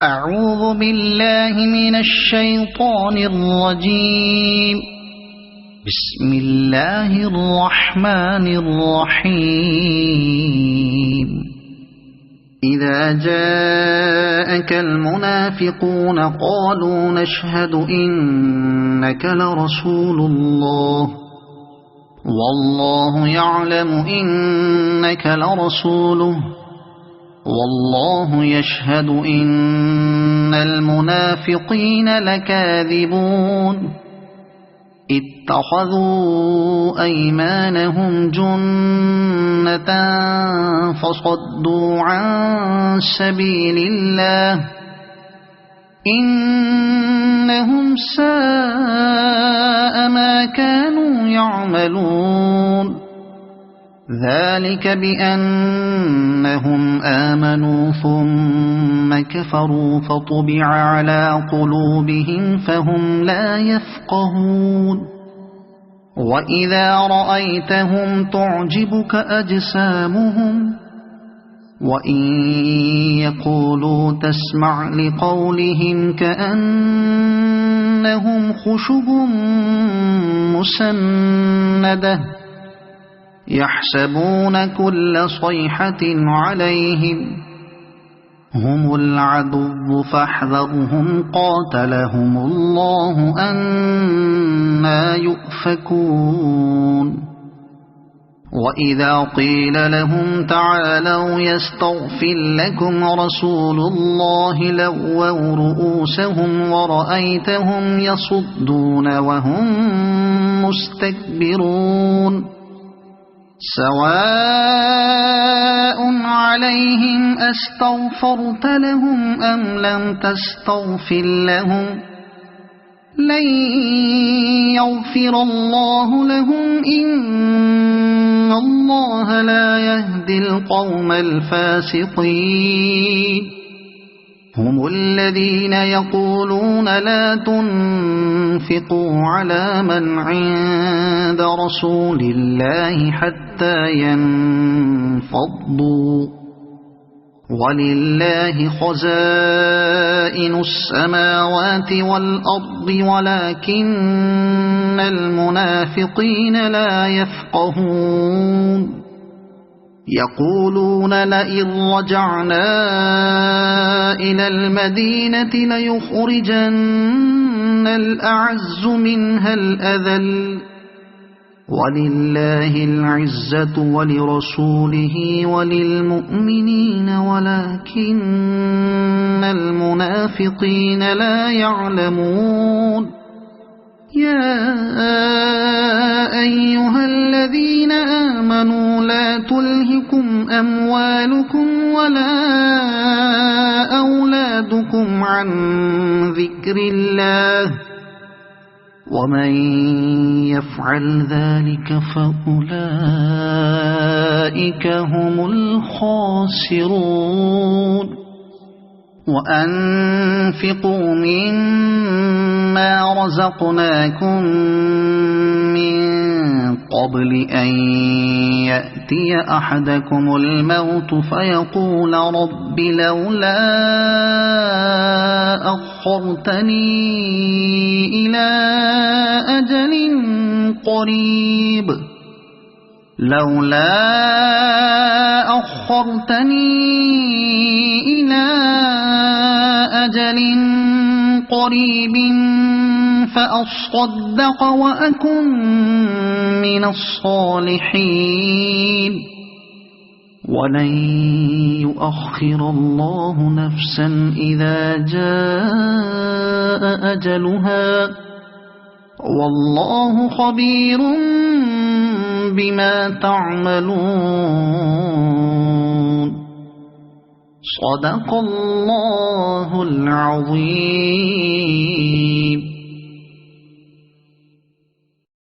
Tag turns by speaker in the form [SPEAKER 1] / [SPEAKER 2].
[SPEAKER 1] أعوذ بالله من الشيطان الرجيم. بسم الله الرحمن الرحيم. إذا جاءك المنافقون قالوا نشهد إنك لرسول الله والله يعلم إنك لرسوله والله يشهد إن المنافقين لكاذبون. اتخذوا أيمانهم جنة فصدوا عن سبيل الله إنهم ساء ما كانوا يعملون. ذلك بأنهم آمنوا ثم كفروا فطبع على قلوبهم فهم لا يفقهون. وإذا رأيتهم تعجبك أجسامهم وإن يقولوا تسمع لقولهم كأنهم خشب مسندة يحسبون كل صيحة عليهم هم العدو فاحذرهم قاتلهم الله أنى يؤفكون. وإذا قيل لهم تعالوا يستغفر لكم رسول الله لووا رؤوسهم ورأيتهم يصدون وهم مستكبرون. سواء عليهم أستغفرت لهم أم لم تستغفر لهم لن يغفر الله لهم إن الله لا يهدي القوم الفاسقين. هم الذين يقولون لا تنفقوا على من عند رسول الله حتى ينفضوا ولله خزائن السماوات والأرض ولكن المنافقين لا يفقهون. يقولون لئن رجعنا إلى المدينة ليخرجن الأعز منها الأذل ولله العزة ولرسوله وللمؤمنين ولكن المنافقين لا يعلمون. يا أيها الذين آمنوا لا تلهكم أموالكم ولا أولادكم عن ذكر الله ومن يفعل ذلك فأولئك هم الخاسرون. وأنفقوا مما رزقناكم من قبل أن يأتي أحدكم الموت فيقول رب لولا أخرتني إلى أجل قريب لولا أخرتني إلى أجل قريب فأصدق وأكن من الصالحين. ولن يؤخر الله نفسا إذا جاء أجلها والله خبير بما تعملون. صدق الله العظيم.